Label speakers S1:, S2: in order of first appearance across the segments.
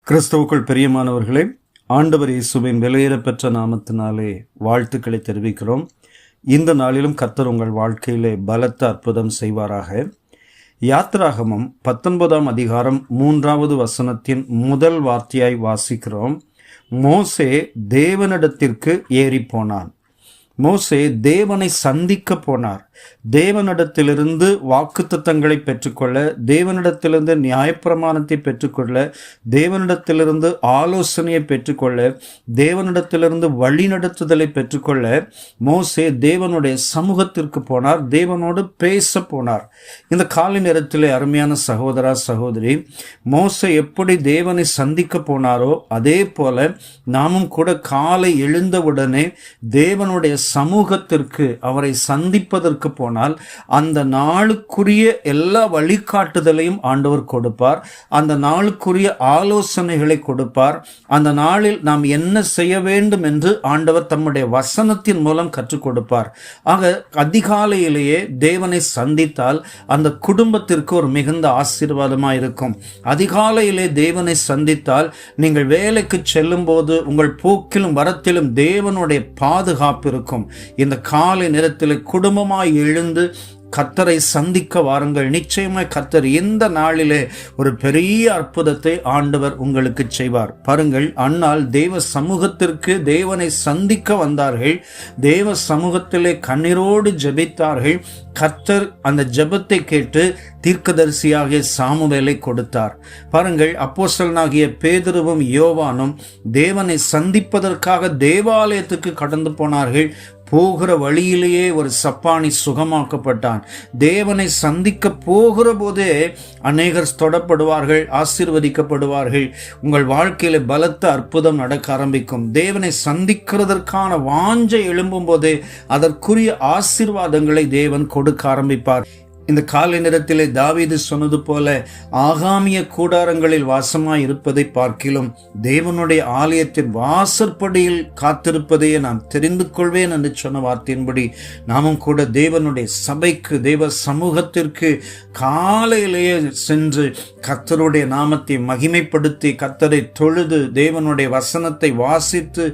S1: கிறிஸ்துவுக்குள் பிரியமானவர்களே, ஆண்டவர் இயேசுவின் விலையேறப்பெற்ற நாமத்தினாலே வாழ்த்துக்களை தெரிவிக்கிறோம். இந்த நாளிலும் கர்த்தர் உங்கள் வாழ்க்கையிலே பலத்த அற்புதம் செய்வாராக. யாத்திராகமம் 19ஆம் அதிகாரம் 3வது வசனத்தின் முதல் வார்த்தையாய் வாசிக்கிறோம். மோசே தேவனிடத்திற்கு ஏறி போனான். மோசே தேவனை சந்திக்க போனார். தேவனிடத்திலிருந்து வாக்குத்தத்தங்களை பெற்றுக்கொள்ள, தேவனிடத்திலிருந்து நியாயப்பிரமாணத்தை பெற்றுக்கொள்ள, தேவனிடத்திலிருந்து ஆலோசனையை பெற்றுக்கொள்ள, தேவனிடத்திலிருந்து வழிநடத்துதலை பெற்றுக்கொள்ள மோசே தேவனுடைய சமூகத்திற்கு போனார். தேவனோடு பேச போனார். இந்த காலை நேரத்திலே அருமையான சகோதரா சகோதரி, மோசே எப்படி தேவனை சந்திக்க போனாரோ அதே போல நாமும் கூட காலை எழுந்தவுடனே தேவனுடைய சமூகத்திற்கு அவரை சந்திப்பதற்கு போனால் அந்த நாளுக்குரிய எல்லா வழிகாட்டுதலையும் ஆண்டவர் கொடுப்பார். அந்த நாளுக்குரிய ஆலோசனைகளை கொடுப்பார். அந்த நாளில் நாம் என்ன செய்ய வேண்டும் என்று ஆண்டவர் தம்முடைய வசனத்தின் மூலம் கற்றுக் கொடுப்பார். ஆக அதிகாலையிலேயே தேவனை சந்தித்தால் அந்த குடும்பத்திற்கு ஒரு மிகுந்த ஆசீர்வாதமாக இருக்கும். அதிகாலையிலே தேவனை சந்தித்தால் நீங்கள் வேலைக்கு செல்லும் போது உங்கள் போக்கிலும் வரத்திலும் தேவனுடைய பாதுகாப்பு இருக்கும். இந்த காலை நேரத்தில் குடும்பமாய் எழுந்து கர்த்தரை சந்திக்க வாருங்கள். நிச்சயமாய் கர்த்தர் இந்த நாளிலே ஒரு பெரிய அற்புதத்தை ஆண்டவர் உங்களுக்கு செய்வார். பாருங்கள், அன்னாள் தேவ சமூகத்திற்கு தேவனை சந்திக்க வந்தார்கள். தேவ சமூகத்திலே கண்ணீரோடு ஜெபித்தார்கள். கர்த்தர் அந்த ஜெபத்தை கேட்டு தீர்க்கதரிசியாகிய சாமுவேலை கொடுத்தார். பாருங்கள், அப்போஸ்தலனாகிய பேதுருவும் யோவானும் தேவனை சந்திப்பதற்காக தேவாலயத்துக்கு கடந்து போனார்கள். போகிற வழியிலேயே ஒரு சப்பானி சுகமாக்கப்பட்டான். தேவனை சந்திக்க போகிற போதே அநேகர் தொடப்படுவார்கள், ஆசீர்வதிக்கப்படுவார்கள். உங்கள் வாழ்க்கையில பலத்த அற்புதம் நடக்க ஆரம்பிக்கும். தேவனை சந்திக்கிறதற்கான வாஞ்சை எழும்பும் போதே அதற்குரிய ஆசீர்வாதங்களை தேவன் கொடுக்க ஆரம்பிப்பார். இந்த காலை நேரத்திலே தாவீது சொன்னது போல ஆகாமிய கூடாரங்களில் வாசமாய் இருப்பதை பார்க்கிலும் தேவனுடைய ஆலயத்தின் வாசற்படியில் காத்திருப்பதையே நான் தெரிந்து கொள்வேன் என்று சொன்ன வார்த்தையின்படி நாமும் கூட தேவனுடைய சபைக்கு, தேவ சமூகத்திற்கு காலையிலேயே சென்று கர்த்தருடைய நாமத்தை மகிமைப்படுத்தி, கர்த்தரை தொழுது, தேவனுடைய வசனத்தை வாசித்து,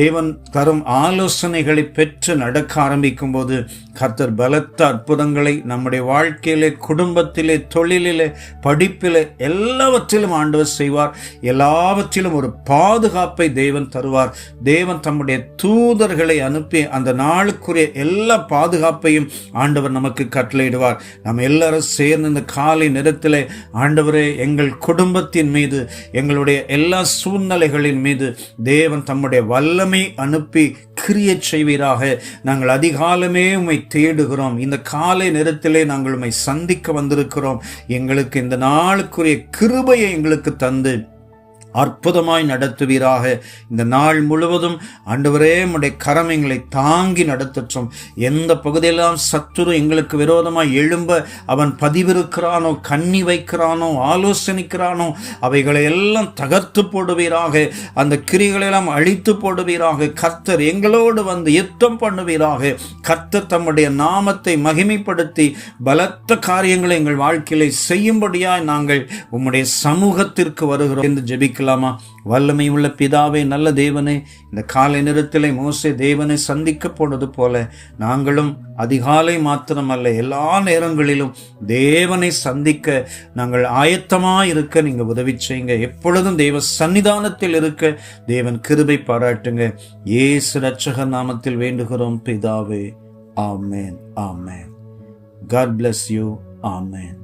S1: தேவன் தரும் ஆலோசனைகளை பெற்று நடக்க ஆரம்பிக்கும் போது கர்த்தர் பலத்த அற்புதங்களை நம்முடைய வாழ்க்கையிலே, குடும்பத்திலே, தொழிலிலே, படிப்பிலே, எல்லாவற்றிலும் ஆண்டவர் செய்வார். எல்லாவற்றிலும் ஒரு பாதுகாப்பை தேவன் தருவார். தேவன் தம்முடைய தூதர்களை அனுப்பி அந்த நாளுக்குரிய எல்லா பாதுகாப்பையும் ஆண்டவர் நமக்கு கட்டளையிடுவார். நம்ம எல்லாரும் சேர்ந்து இந்த காலை நேரத்திலே ஆண்டவரே, எங்கள் குடும்பத்தின் மீது, எங்களுடைய எல்லா சூழ்நிலைகளின் மீது தேவன் தம்முடைய வல்லமை அனுப்பி கிரியை செய்வீராக. நாங்கள் அதிகாலமே உம்மை தேடுகிறோம். இந்த காலை நேரத்திலே நாங்கள் உம்மை சந்திக்க வந்திருக்கிறோம். எங்களுக்கு இந்த நாளுக்குரிய கிருபையை எங்களுக்கு தந்து அற்புதமாய் நடத்துவீராக. இந்த நாள் முழுவதும் ஆண்டவரே உம்முடைய கரம் எங்களை தாங்கி நடத்தட்டும். எந்த பகுதியெல்லாம் சத்துரு எங்களுக்கு விரோதமாய் எழும்ப அவன் பதிவிருக்கிறானோ, கண்ணி வைக்கிறானோ, ஆலோசனைக்கிறானோ, அவைகளை எல்லாம் தகர்த்து போடுவீராக. அந்த கிரிகளெல்லாம் அழித்து போடுவீராக. கர்த்தர் எங்களோடு வந்து யுத்தம் பண்ணுவீராக. கர்த்தர் தம்முடைய நாமத்தை மகிமைப்படுத்தி பலத்த காரியங்களை எங்கள் வாழ்க்கையிலே செய்யும்படியாய் நாங்கள் உம்முடைய சமூகத்திற்கு வருகிறோம் என்று ஜெபிக்க. வல்லமை உள்ள பிதாவே, நல்ல தேவனே, இந்த காலை நேரத்திலே மோசே தேவனை சந்திக்க போனது போல நாங்களும் அதிகாலை மாத்திரமல்ல எல்லா நேரங்களிலும் தேவனை சந்திக்க நாங்கள் ஆயத்தமாக இருக்க நீங்க உதவி செய்யுங்க. எப்பொழுதும் தேவ சன்னிதானத்தில் இருக்க தேவன் கிருபை பாராட்டுங்க. இயேசு இரட்சகர் நாமத்தில் வேண்டுகிறோம் பிதாவே. ஆமென், ஆமென். God bless you. ஆமென்.